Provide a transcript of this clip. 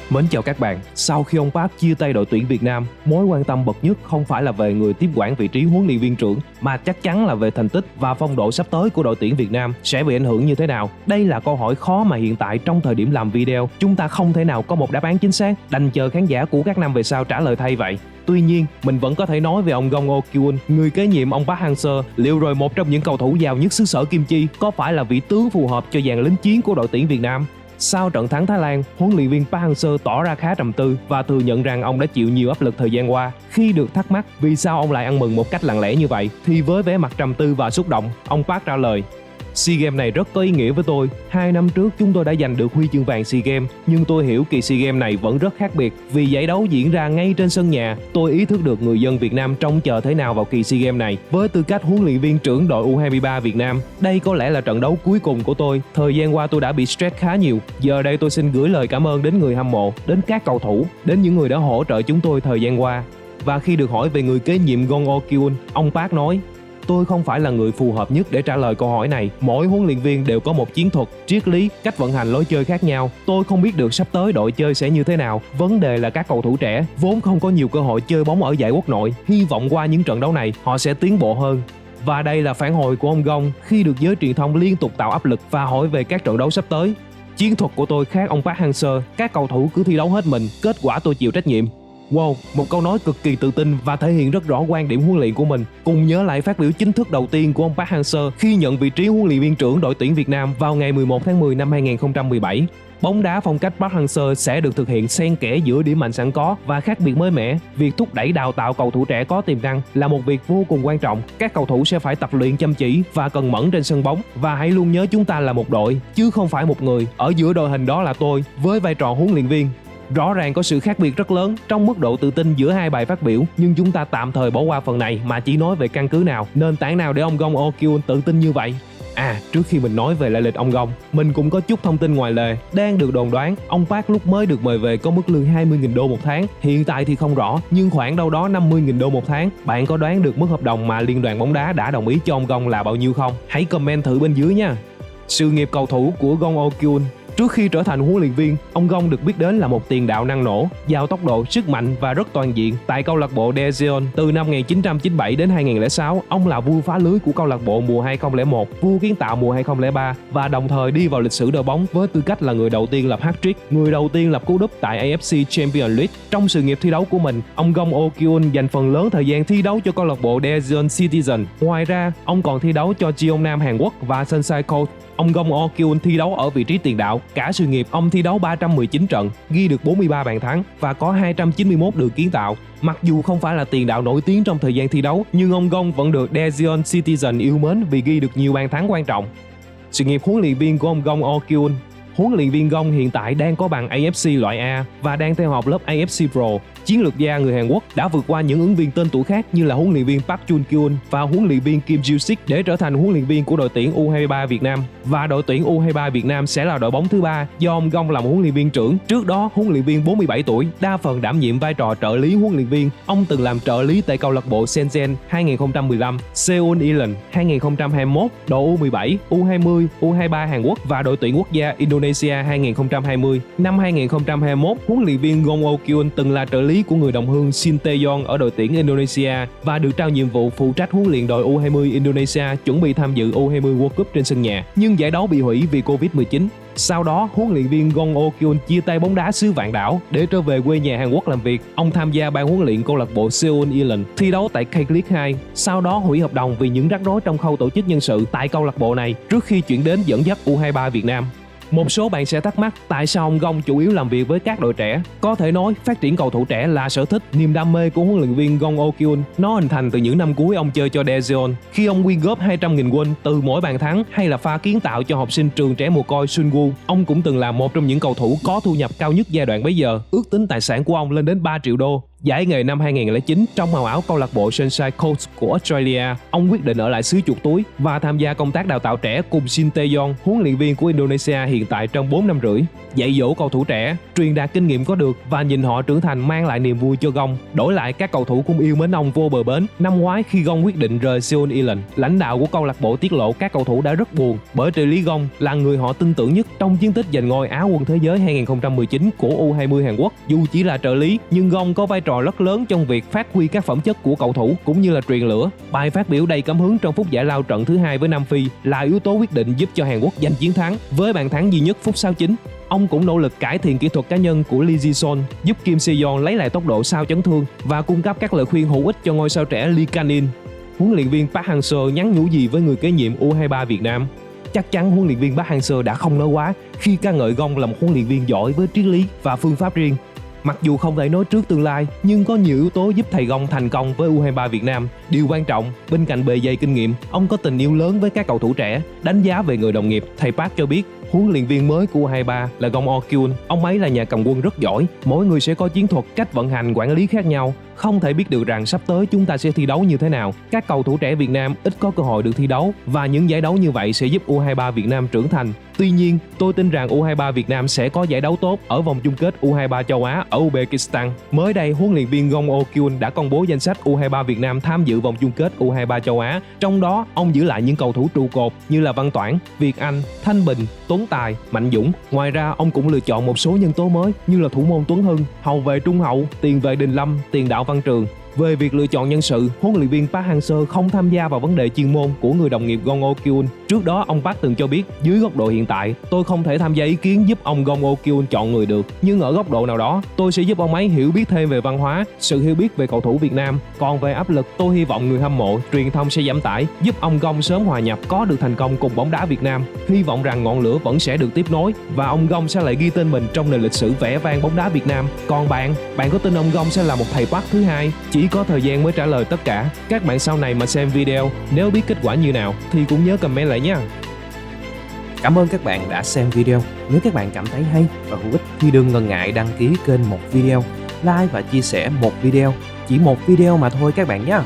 Mến chào các bạn. Sau khi ông Park chia tay đội tuyển Việt Nam, mối quan tâm bậc nhất không phải là về người tiếp quản vị trí huấn luyện viên trưởng, mà chắc chắn là về thành tích và phong độ sắp tới của đội tuyển Việt Nam sẽ bị ảnh hưởng như thế nào. Đây là câu hỏi khó mà hiện tại trong thời điểm làm video, chúng ta không thể nào có một đáp án chính xác, đành chờ khán giả của các năm về sau trả lời thay vậy. Tuy nhiên, mình vẫn có thể nói về ông Gong Oh-kyun, người kế nhiệm ông Park Hang-seo. Liệu rồi một trong những cầu thủ giàu nhất xứ sở Kim Chi có phải là vị tướng phù hợp cho dàn lính chiến của đội tuyển Việt Nam? Sau trận thắng Thái Lan, huấn luyện viên Park Hang-seo tỏ ra khá trầm tư và thừa nhận rằng ông đã chịu nhiều áp lực thời gian qua. Khi được thắc mắc vì sao ông lại ăn mừng một cách lặng lẽ như vậy, thì với vẻ mặt trầm tư và xúc động, ông Park trả lời: SEA Games này rất có ý nghĩa với tôi. 2 năm trước chúng tôi đã giành được huy chương vàng SEA Games, nhưng tôi hiểu kỳ SEA Games này vẫn rất khác biệt vì giải đấu diễn ra ngay trên sân nhà. Tôi ý thức được người dân Việt Nam trông chờ thế nào vào kỳ SEA Games này. Với tư cách huấn luyện viên trưởng đội U23 Việt Nam, đây có lẽ là trận đấu cuối cùng của tôi. Thời gian qua tôi đã bị stress khá nhiều. Giờ đây tôi xin gửi lời cảm ơn đến người hâm mộ, đến các cầu thủ, đến những người đã hỗ trợ chúng tôi thời gian qua. Và khi được hỏi về người kế nhiệm Gong Oh-kyun, ông Park nói: tôi không phải là người phù hợp nhất để trả lời câu hỏi này. Mỗi huấn luyện viên đều có một chiến thuật, triết lý, cách vận hành lối chơi khác nhau. Tôi không biết được sắp tới đội chơi sẽ như thế nào. Vấn đề là các cầu thủ trẻ vốn không có nhiều cơ hội chơi bóng ở giải quốc nội. Hy vọng qua những trận đấu này họ sẽ tiến bộ hơn. Và đây là phản hồi của ông Gong khi được giới truyền thông liên tục tạo áp lực và hỏi về các trận đấu sắp tới. Chiến thuật của tôi khác ông Park Hang-seo. Các cầu thủ cứ thi đấu hết mình, kết quả tôi chịu trách nhiệm. Wow, một câu nói cực kỳ tự tin và thể hiện rất rõ quan điểm huấn luyện của mình. Cùng nhớ lại phát biểu chính thức đầu tiên của ông Park Hang-seo khi nhận vị trí huấn luyện viên trưởng đội tuyển Việt Nam vào ngày 11 tháng 10 năm 2017. Bóng đá phong cách Park Hang-seo sẽ được thực hiện xen kẽ giữa điểm mạnh sẵn có và khác biệt mới mẻ. Việc thúc đẩy đào tạo cầu thủ trẻ có tiềm năng là một việc vô cùng quan trọng. Các cầu thủ sẽ phải tập luyện chăm chỉ và cần mẫn trên sân bóng. Và hãy luôn nhớ chúng ta là một đội, chứ không phải một người. Ở giữa đội hình đó là tôi, với vai trò huấn luyện viên. Rõ ràng có sự khác biệt rất lớn trong mức độ tự tin giữa hai bài phát biểu, nhưng chúng ta tạm thời bỏ qua phần này mà chỉ nói về căn cứ nào, nền tảng nào để ông Gong Oh-kyun tự tin như vậy. Trước khi mình nói về lại lịch ông Gong, mình cũng có chút thông tin ngoài lề. Đang được đồn đoán, ông Park lúc mới được mời về có mức lương 20.000 đô một tháng. Hiện tại thì không rõ, nhưng khoảng đâu đó 50.000 đô một tháng. Bạn có đoán được mức hợp đồng mà Liên đoàn bóng đá đã đồng ý cho ông Gong là bao nhiêu không? Hãy comment thử bên dưới nha. Sự nghiệp cầu thủ của Gong Oh-kyun. Trước khi trở thành huấn luyện viên, ông Gong được biết đến là một tiền đạo năng nổ, giàu tốc độ, sức mạnh và rất toàn diện. Tại câu lạc bộ Daejeon, từ năm 1997 đến 2006, ông là vua phá lưới của câu lạc bộ mùa 2001, vua kiến tạo mùa 2003 và đồng thời đi vào lịch sử đội bóng với tư cách là người đầu tiên lập hat-trick, người đầu tiên lập cú đúp tại AFC Champions League. Trong sự nghiệp thi đấu của mình, ông Gong Oh-kyun dành phần lớn thời gian thi đấu cho câu lạc bộ Daejeon Citizen. Ngoài ra, ông còn thi đấu cho Jeonnam Hàn Quốc và Sunshine Coast. Ông Gong Oh-kyun thi đấu ở vị trí tiền đạo. Cả sự nghiệp, ông thi đấu 319 trận, ghi được 43 bàn thắng và có 291 đường kiến tạo. Mặc dù không phải là tiền đạo nổi tiếng trong thời gian thi đấu, nhưng ông Gong vẫn được Daejeon Citizen yêu mến vì ghi được nhiều bàn thắng quan trọng. Sự nghiệp huấn luyện viên của ông Gong Oh-kyun. Huấn luyện viên Gong hiện tại đang có bằng AFC loại A và đang theo học lớp AFC Pro. Chiến lược gia người Hàn Quốc đã vượt qua những ứng viên tên tuổi khác như là huấn luyện viên Park Jun-kyun và huấn luyện viên Kim Joo-sik để trở thành huấn luyện viên của đội tuyển U23 Việt Nam. Và đội tuyển U23 Việt Nam sẽ là đội bóng thứ 3 do ông Gong làm huấn luyện viên trưởng. Trước đó, huấn luyện viên 47 tuổi, đa phần đảm nhiệm vai trò trợ lý huấn luyện viên. Ông từng làm trợ lý tại câu lạc bộ Shenzhen 2015, Seoul Ilon 2021, đội U17, U20, U23 Hàn Quốc và đội tuyển quốc gia Indonesia 2020. Năm 2021, huấn luyện viên Gong Oh-kyun từng là trợ lý của người đồng hương Shin Tae-yong ở đội tuyển Indonesia và được trao nhiệm vụ phụ trách huấn luyện đội U20 Indonesia chuẩn bị tham dự U20 World Cup trên sân nhà, nhưng giải đấu bị hủy vì Covid-19. Sau đó, huấn luyện viên Gong Oh-kyun chia tay bóng đá xứ Vạn Đảo để trở về quê nhà Hàn Quốc làm việc. Ông tham gia ban huấn luyện câu lạc bộ Seoul Ilon, thi đấu tại K-League 2, sau đó hủy hợp đồng vì những rắc rối trong khâu tổ chức nhân sự tại câu lạc bộ này trước khi chuyển đến dẫn dắt U23 Việt Nam. Một số bạn sẽ thắc mắc tại sao ông Gong chủ yếu làm việc với các đội trẻ. Có thể nói phát triển cầu thủ trẻ là sở thích, niềm đam mê của huấn luyện viên Gong Oh-kyun. Nó hình thành từ những năm cuối ông chơi cho Daejeon, khi ông quyên góp 200.000 won từ mỗi bàn thắng hay là pha kiến tạo cho học sinh trường trẻ mồ côi Sunwoo. Ông cũng từng là một trong những cầu thủ có thu nhập cao nhất giai đoạn bấy giờ. Ước tính tài sản của ông lên đến 3 triệu đô. Giải nghệ năm 2009 trong màu áo câu lạc bộ Sunshine Coast của Australia, ông quyết định ở lại xứ chuột túi và tham gia công tác đào tạo trẻ cùng Shin Tae-yong, huấn luyện viên của Indonesia hiện tại trong 4 năm rưỡi. Dạy dỗ cầu thủ trẻ, truyền đạt kinh nghiệm có được và nhìn họ trưởng thành mang lại niềm vui cho Gong. Đổi lại các cầu thủ cũng yêu mến ông vô bờ bến. Năm ngoái khi Gong quyết định rời Seoul Ilon, lãnh đạo của câu lạc bộ tiết lộ các cầu thủ đã rất buồn bởi trợ lý Gong là người họ tin tưởng nhất trong chiến tích giành ngôi Á quân thế giới 2019 của U20 Hàn Quốc. Dù chỉ là trợ lý nhưng Gong có vai trò rất lớn trong việc phát huy các phẩm chất của cầu thủ cũng như là truyền lửa. Bài phát biểu đầy cảm hứng trong phút giải lao trận thứ hai với Nam Phi là yếu tố quyết định giúp cho Hàn Quốc giành chiến thắng với bàn thắng duy nhất phút 69. Ông cũng nỗ lực cải thiện kỹ thuật cá nhân của Lee Ji-son, giúp Kim Se-yeon lấy lại tốc độ sau chấn thương và cung cấp các lời khuyên hữu ích cho ngôi sao trẻ Lee Kan-in. Huấn luyện viên Park Hang-seo nhắn nhủ gì với người kế nhiệm U23 Việt Nam? Chắc chắn huấn luyện viên Park Hang-seo đã không nói quá khi ca ngợi Gong là một huấn luyện viên giỏi với triết lý và phương pháp riêng. Mặc dù không thể nói trước tương lai, nhưng có nhiều yếu tố giúp thầy Gong thành công với U23 Việt Nam. Điều quan trọng, bên cạnh bề dày kinh nghiệm, ông có tình yêu lớn với các cầu thủ trẻ. Đánh giá về người đồng nghiệp, thầy Park cho biết huấn luyện viên mới của U23 là Gong Oh-kyun. Ông ấy là nhà cầm quân rất giỏi, mỗi người sẽ có chiến thuật, cách vận hành, quản lý khác nhau. Không thể biết được rằng sắp tới chúng ta sẽ thi đấu như thế nào. Các cầu thủ trẻ Việt Nam ít có cơ hội được thi đấu và những giải đấu như vậy sẽ giúp U23 Việt Nam trưởng thành. Tuy nhiên, tôi tin rằng U23 Việt Nam sẽ có giải đấu tốt ở vòng chung kết U23 châu Á ở Uzbekistan. Mới đây, huấn luyện viên Gong Oh-kyun đã công bố danh sách U23 Việt Nam tham dự vòng chung kết U23 châu Á. Trong đó, ông giữ lại những cầu thủ trụ cột như là Văn Toản, Việt Anh, Thanh Bình, Tuấn Tài, Mạnh Dũng. Ngoài ra, ông cũng lựa chọn một số nhân tố mới như là thủ môn Tuấn Hưng, hậu vệ Trung Hậu, tiền vệ Đình Lâm, tiền đạo Văn Trường. Về việc lựa chọn nhân sự, huấn luyện viên Park Hang-seo không tham gia vào vấn đề chuyên môn của người đồng nghiệp Gong Oh-kyun. Trước đó, ông Park từng cho biết, dưới góc độ hiện tại, tôi không thể tham gia ý kiến giúp ông Gong Oh-kyun chọn người được. Nhưng ở góc độ nào đó, tôi sẽ giúp ông ấy hiểu biết thêm về văn hóa, sự hiểu biết về cầu thủ Việt Nam. Còn về áp lực, tôi hy vọng người hâm mộ, truyền thông sẽ giảm tải, giúp ông Gong sớm hòa nhập, có được thành công cùng bóng đá Việt Nam. Hy vọng rằng ngọn lửa vẫn sẽ được tiếp nối và ông Gong sẽ lại ghi tên mình trong nền lịch sử vẻ vang bóng đá Việt Nam. Còn bạn có tin ông Gong sẽ là một thầy Park thứ hai? Chỉ có thời gian mới trả lời tất cả. Các bạn sau này mà xem video, nếu biết kết quả như nào thì cũng nhớ comment lại nha. Cảm ơn các bạn đã xem video. Nếu các bạn cảm thấy hay và hữu ích thì đừng ngần ngại đăng ký kênh một video, like và chia sẻ một video. Chỉ một video mà thôi các bạn nhé.